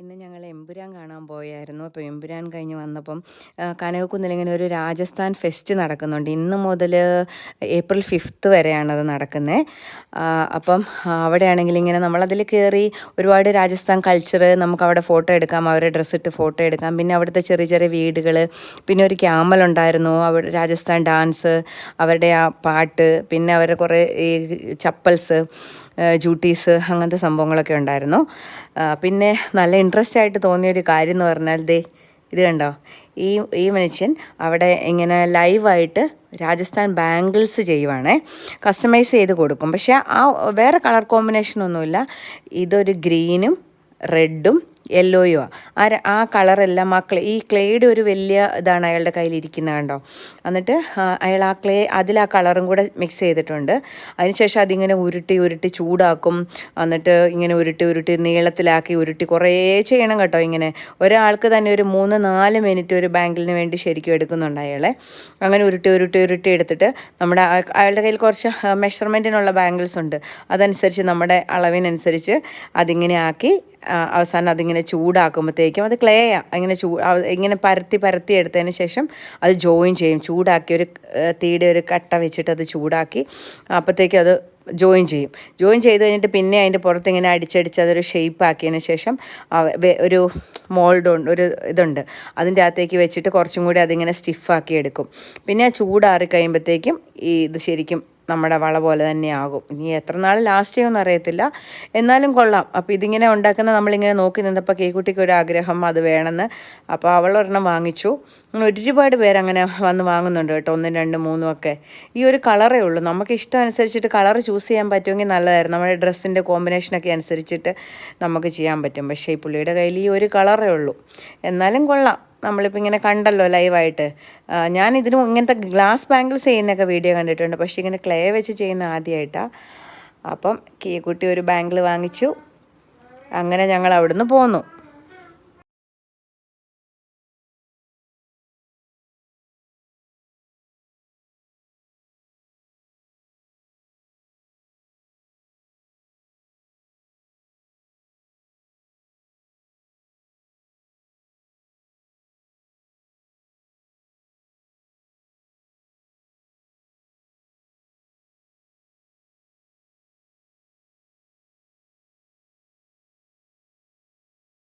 ഇന്ന് ഞങ്ങൾ എമ്പുരാൻ കാണാൻ പോയായിരുന്നു. അപ്പോൾ എമ്പുരാൻ കഴിഞ്ഞ് വന്നപ്പം കനകക്കുന്നിൽ ഇങ്ങനെ ഒരു രാജസ്ഥാൻ ഫെസ്റ്റ് നടക്കുന്നുണ്ട്. ഇന്ന് മുതൽ ഏപ്രിൽ 5 വരെയാണത് നടക്കുന്നത്. അപ്പം അവിടെയാണെങ്കിൽ ഇങ്ങനെ നമ്മളതിൽ കയറി ഒരുപാട് രാജസ്ഥാൻ കൾച്ചർ നമുക്കവിടെ ഫോട്ടോ എടുക്കാം, അവരുടെ ഡ്രസ്സ് ഇട്ട് ഫോട്ടോ എടുക്കാം. പിന്നെ അവിടുത്തെ ചെറിയ ചെറിയ വീടുകൾ, പിന്നെ ഒരു ക്യാമലുണ്ടായിരുന്നു, അവിടെ രാജസ്ഥാൻ ഡാൻസ്, അവരുടെ ആ പാട്ട്, പിന്നെ അവരുടെ കുറേ ഈ ചപ്പൽസ്, ജൂട്ടീസ്, അങ്ങനത്തെ സംഭവങ്ങളൊക്കെ ഉണ്ടായിരുന്നു. പിന്നെ നല്ല ഇൻട്രസ്റ്റ് ആയിട്ട് തോന്നിയൊരു കാര്യം എന്ന് പറഞ്ഞാൽ ഇത് കണ്ടോ, ഈ ഈ മനുഷ്യൻ അവിടെ ഇങ്ങനെ ലൈവായിട്ട് രാജസ്ഥാൻ ബാംഗിൾസ് ചെയ്യുവാണേ. കസ്റ്റമൈസ് ചെയ്ത് കൊടുക്കും. പക്ഷേ ആ വേറെ കളർ കോമ്പിനേഷനൊന്നുമില്ല. ഇതൊരു ഗ്രീനും റെഡും യെല്ലോയും ആ കളറെല്ലാം ഈ ക്ലേയുടെ ഒരു വലിയ ഇതാണ് അയാളുടെ കയ്യിലിരിക്കുന്നത് കണ്ടോ. എന്നിട്ട് അയാൾ ആ ക്ലേ അതിൽ ആ കളറും കൂടെ മിക്സ് ചെയ്തിട്ടുണ്ട്. അതിനുശേഷം അതിങ്ങനെ ഉരുട്ടി ഉരുട്ടി ചൂടാക്കും. എന്നിട്ട് ഇങ്ങനെ ഉരുട്ടി ഉരുട്ടി നീളത്തിലാക്കി ഉരുട്ടി കുറേ ചെയ്യണം കേട്ടോ. ഇങ്ങനെ ഒരാൾക്ക് തന്നെ ഒരു 3-4 മിനിറ്റ് ഒരു ബാങ്കിളിന് വേണ്ടി ശരിക്കും എടുക്കുന്നുണ്ട് അയാളെ. അങ്ങനെ ഉരുട്ടി ഉരുട്ടി ഉരുട്ടി എടുത്തിട്ട് അയാളുടെ കയ്യിൽ കുറച്ച് മെഷർമെൻറ്റിനുള്ള ബാങ്കിൾസ് ഉണ്ട്. അതനുസരിച്ച് നമ്മുടെ അളവിനനുസരിച്ച് അതിങ്ങനെ ആക്കി അവസാനം അതിങ്ങനെ ചൂടാക്കുമ്പോഴത്തേക്കും അത് ക്ലേയാണ്. ഇങ്ങനെ പരത്തി എടുത്തതിന് ശേഷം അത് ജോയിൻ ചെയ്യും. ചൂടാക്കി ഒരു തീയുടെ ഒരു കട്ട വെച്ചിട്ട് അത് ചൂടാക്കി അപ്പോഴത്തേക്കും അത് ജോയിൻ ചെയ്ത് കഴിഞ്ഞിട്ട് പിന്നെ അതിൻ്റെ പുറത്ത് ഇങ്ങനെ അടിച്ചടിച്ച് അതൊരു ഷേപ്പ് ആക്കിയതിന് ശേഷം ഒരു മോൾഡുണ്ട്, ഒരു ഇതുണ്ട്, അതിൻ്റെ അകത്തേക്ക് വെച്ചിട്ട് കുറച്ചും കൂടി അതിങ്ങനെ സ്റ്റിഫാക്കി എടുക്കും. പിന്നെ ചൂടാറി കഴിയുമ്പോഴത്തേക്കും ഇത് ശരിക്കും നമ്മുടെ വള പോലെ തന്നെ ആകും. ഇനി എത്ര നാൾ ലാസ്റ്റ് ചെയ്യുമെന്ന് അറിയത്തില്ല, എന്നാലും കൊള്ളാം. അപ്പോൾ ഇതിങ്ങനെ ഉണ്ടാക്കുന്ന നമ്മളിങ്ങനെ നോക്കി നിന്നപ്പോൾ കേക്കുട്ടിക്ക് ഒരു ആഗ്രഹം അത് വേണമെന്ന്. അപ്പോൾ അവളൊരെണ്ണം വാങ്ങിച്ചു. ഒരുപാട് പേരങ്ങനെ വന്ന് വാങ്ങുന്നുണ്ട് കേട്ടോ, 1, 2, 3 ഒക്കെ. ഈ ഒരു കളറേ ഉള്ളൂ. നമുക്ക് ഇഷ്ടം അനുസരിച്ചിട്ട് കളർ ചൂസ് ചെയ്യാൻ പറ്റുമെങ്കിൽ നല്ലതായിരുന്നു. നമ്മുടെ ഡ്രസ്സിൻ്റെ കോമ്പിനേഷനൊക്കെ അനുസരിച്ചിട്ട് നമുക്ക് ചെയ്യാൻ പറ്റും. പക്ഷേ ഈ പുള്ളിയുടെ കയ്യിൽ ഈ ഒരു കളറേ ഉള്ളൂ. എന്നാലും കൊള്ളാം. നമ്മളിപ്പോൾ ഇങ്ങനെ കണ്ടല്ലോ ലൈവായിട്ട്. ഞാൻ ഇങ്ങനത്തെ ഗ്ലാസ് ബാംഗിൾസ് ചെയ്യുന്നൊക്കെ വീഡിയോ കണ്ടിട്ടുണ്ട്, പക്ഷേ ഇങ്ങനെ ക്ലേ വെച്ച് ചെയ്യുന്ന ആദ്യമായിട്ടാണ്. അപ്പം കുട്ടി ഒരു ബാംഗിൾ വാങ്ങിച്ചു. അങ്ങനെ ഞങ്ങൾ അവിടുന്ന് പോന്നു.